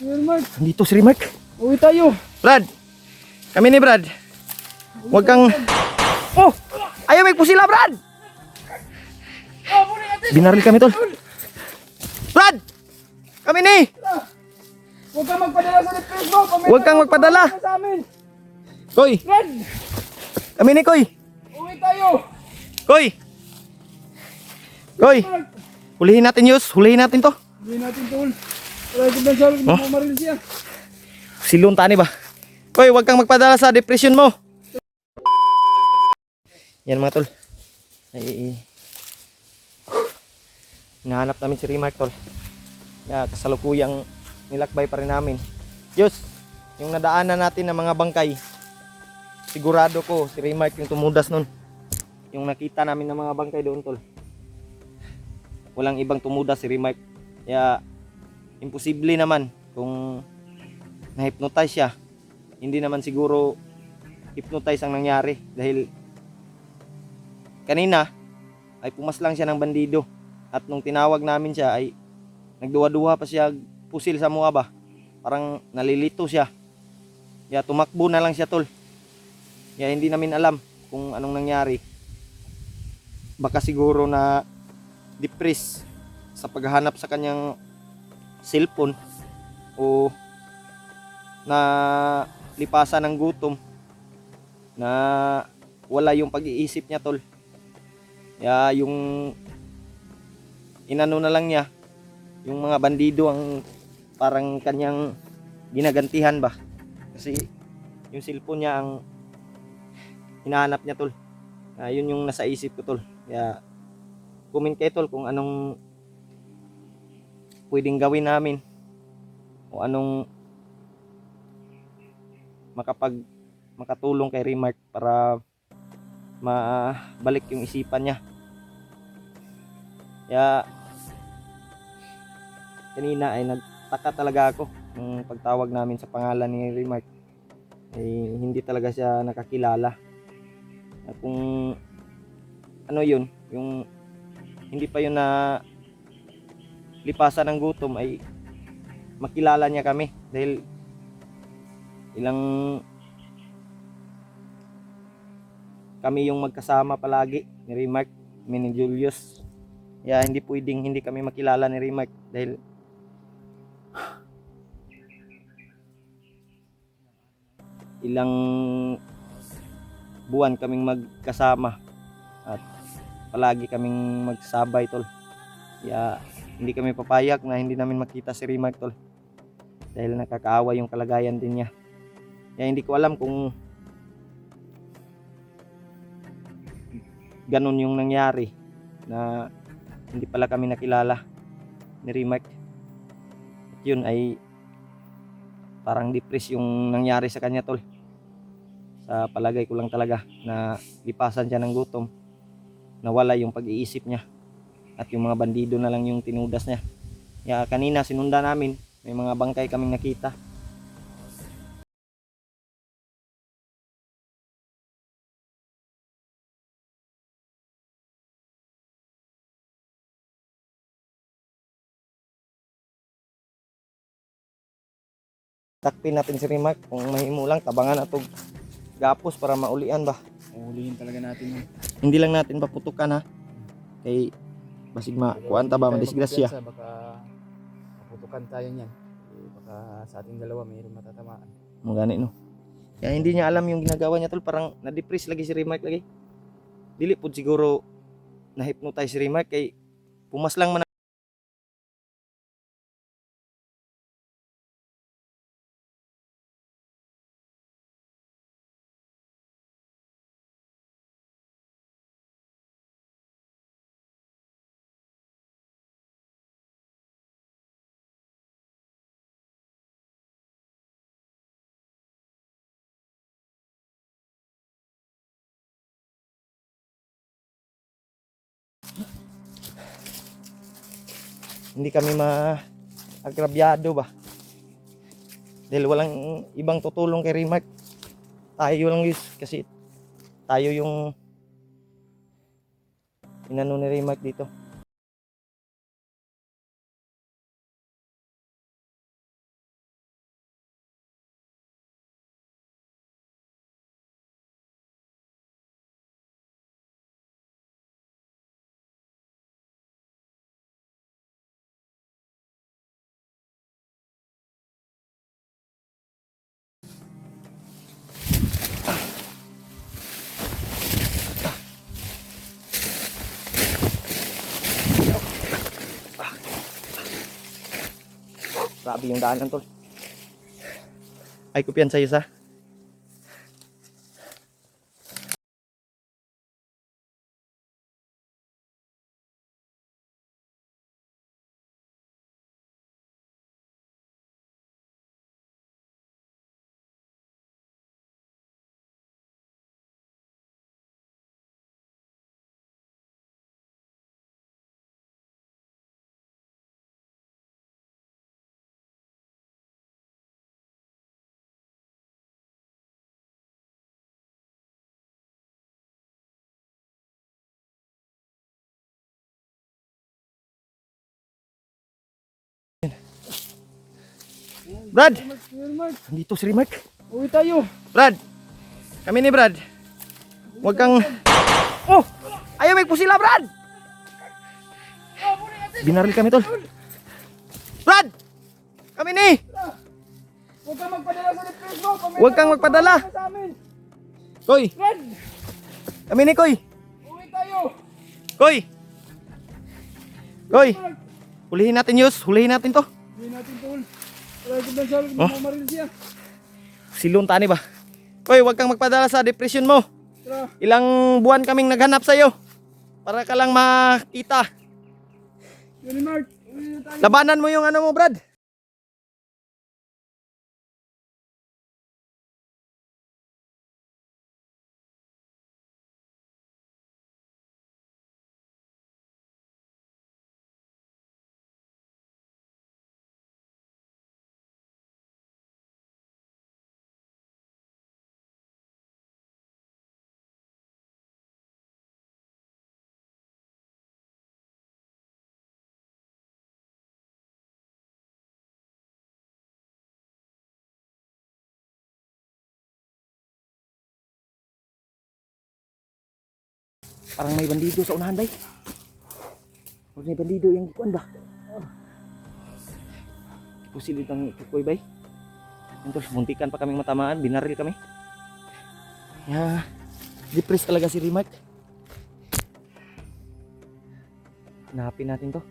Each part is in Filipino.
Remark. Dito si Remark. Uwi tayo. Brad. Kami ni Brad. Huwag kang... Oh! Ayaw may pusila, Brad! Binaril kami, tol. Brad! Kami ni! Huwag kang magpadala sa depress mo. Huwag kang magpadala. Sa amin. Koy! Brad! Kami ni, Koy! Uwi tayo. Koy! Koy! Hulihin natin, Yus. Hulihin natin to. Hindi natin tol. Wala ko lang sabi Oh. kung mamaril siya. Silong tani ba? Koy, huwag kang magpadala sa depression mo. Yan mga tol. Ay, hinahanap namin si Remark, tol. Ya, kasalukuyang nilakbay pa rin namin. Diyos, yung nadaanan natin ng mga bangkay, sigurado ko si Remark yung tumudas nun. Yung nakita namin ng mga bangkay doon, tol. Walang ibang tumudas si Remark. Kaya imposible naman kung na-hypnotize siya. Hindi naman siguro hypnotize ang nangyari dahil kanina ay pumaslang siya ng bandido at nung tinawag namin siya ay nagduwa-duwa pa siya pusil sa mukha ba. Parang nalilito siya. Kaya tumakbo na lang siya, tol. Kaya hindi namin alam kung anong nangyari. Baka siguro na depress sa paghahanap sa kanyang cellphone o na lipasan ng gutom na wala yung pag-iisip niya, tol. Ya yung inano na lang niya yung mga bandido ang parang kanyang ginagantihan ba kasi yung cellphone niya ang hinahanap niya, tol. Yun yung nasa isip ko, tol. Kaya comment kayo, tol, kung anong pwedeng gawin namin o anong makatulong kay Remark para mabalik yung isipan niya. Kaya kanina ay nagtaka talaga ako nung pagtawag namin sa pangalan ni Remark. Hindi talaga siya nakakilala. At kung ano yun, yung hindi pa yun na lipasan ng gutom ay makilala niya kami dahil ilang kami yung magkasama palagi ni Remark, ni Julius. Kaya hindi pwedeng hindi kami makilala ni Remark dahil ilang buwan kaming magkasama at palagi kaming magsabay, tol. Kaya hindi kami papayag na hindi namin makita si Remark, tol, dahil nakakaawa yung kalagayan din niya. Kaya hindi ko alam kung ganun yung nangyari na hindi pala kami nakilala ni Remark. At yun ay parang depress yung nangyari sa kanya, tol. Sa palagay ko lang talaga na lipasan siya ng gutom, nawala yung pag-iisip niya at yung mga bandido na lang yung tinudas niya. Kaya kanina sinunda namin, may mga bangkay kaming nakita. Takpin natin si Remark kung mahimo lang, tabangan na itong gapos para maulian ba. Uhulihin talaga natin yun. Hindi lang natin paputukan, ha, kay basig makuan ta ba, madisgrasya. Baka maputukan tayo niyan. Baka sa ating dalawa mayroong matatamaan. Magani, no. Kaya hindi niya alam yung ginagawa niya, tol. Parang na-depress lagi si Remark lagi. Dili po siguro na-hypnotize si Remark kay pumaslang man hindi kami maagrabyado ba. Dahil walang ibang tutulong kay Remark. Tayo lang yun kasi tayo yung inano ni Remark dito. grabe yung daanan tol. Ay kumpiyansa yun sa. Brad! Dito si Rimark. Uwi tayo. Brad! Kami ni Brad. Huwag kang... Oh! Ayaw may pusila Brad! Binaril kami tol. Brad! Kami ni! Huwag kang magpadala sa depress mo. Huwag kang magpadala. Sa amin. Koy! Brad! Kami ni Koy! Uwi tayo. Koy! Koy! Hulihin natin Yus. Hulihin natin to. Hindi natin tol. Wala ko lang sabi Oh. mo maril siya. Silong tani ba? Koy, huwag kang magpadala sa depression mo. Tara. Ilang buwan kaming naghanap sa'yo. Para ka lang makita. Yun Mark. Uwi na tayo. Labanan mo yung ano mo Brad. Parang may bandido sa unahan bay. Parang may bandido yung kuan ba? Pusilid ang kukoy bay. Terus muntikan pa kaming matamaan, binaril kami. Ya, depressed talaga si Rimark. Hanapin natin to.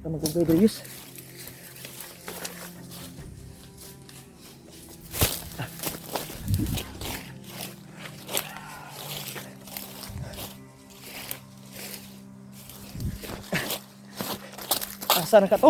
Ito mag-go Yus. Saan ka to?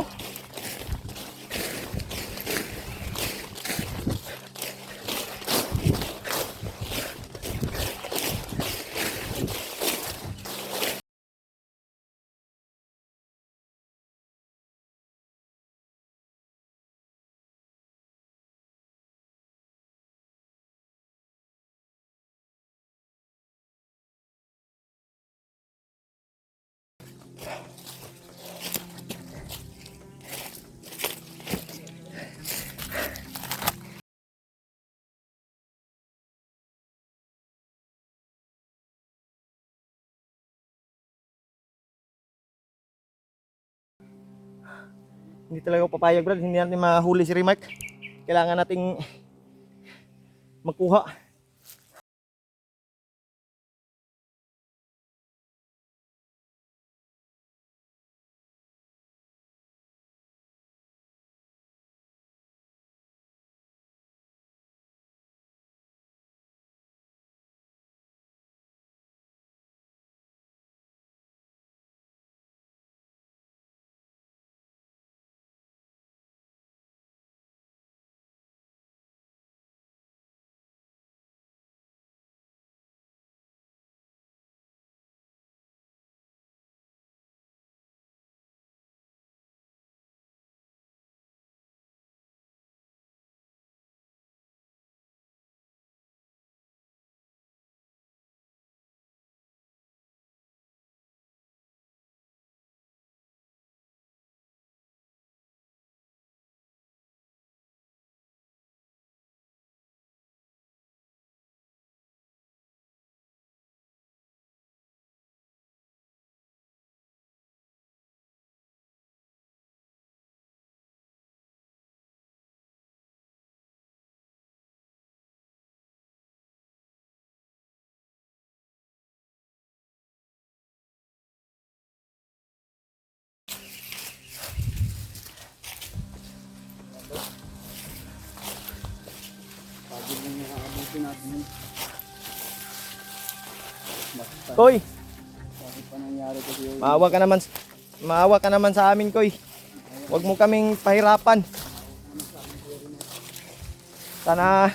Hindi talaga ako papayag Brad, hindi natin mahuli si Rimark. Kailangan nating magkuha. Pagod yung nakakabuti natin. Basta, Koy, bakit pa nangyari kasi yun? maawa ka naman sa amin, Koy. Huwag mo kaming pahirapan. Sana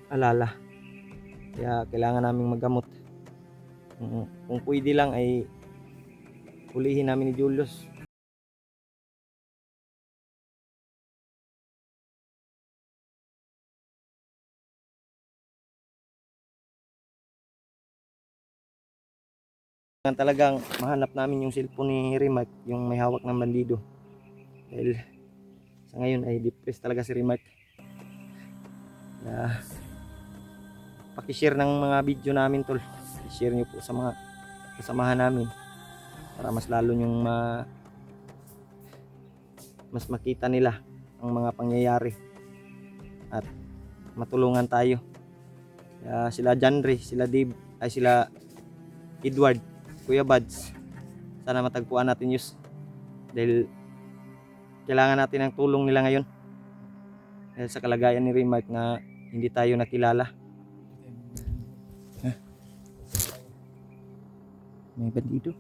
alala. Kaya kailangan naming maggamot. Kung pwede lang ay hulihin namin ni Julius. Talagang mahanap namin yung cellphone ni Remark, yung may hawak ng bandido. Dahil sa ngayon ay depressed talaga si Remark. Na paki-share ng mga video namin, tol. I-share niyo po sa mga kasamahan namin para mas lalo yung mas makita nila ang mga pangyayari at matulungan tayo. Kaya sila Janre, sila Dave, ay sila Edward, Kuya Buds, sana matagpuan natin yun dahil kailangan natin ng tulong nila ngayon dahil sa kalagayan ni Remark na hindi tayo nakilala. May bandido.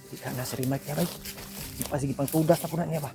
Di ka na si Remark niya bay. Di pa sige pang tudas na po na niya ba.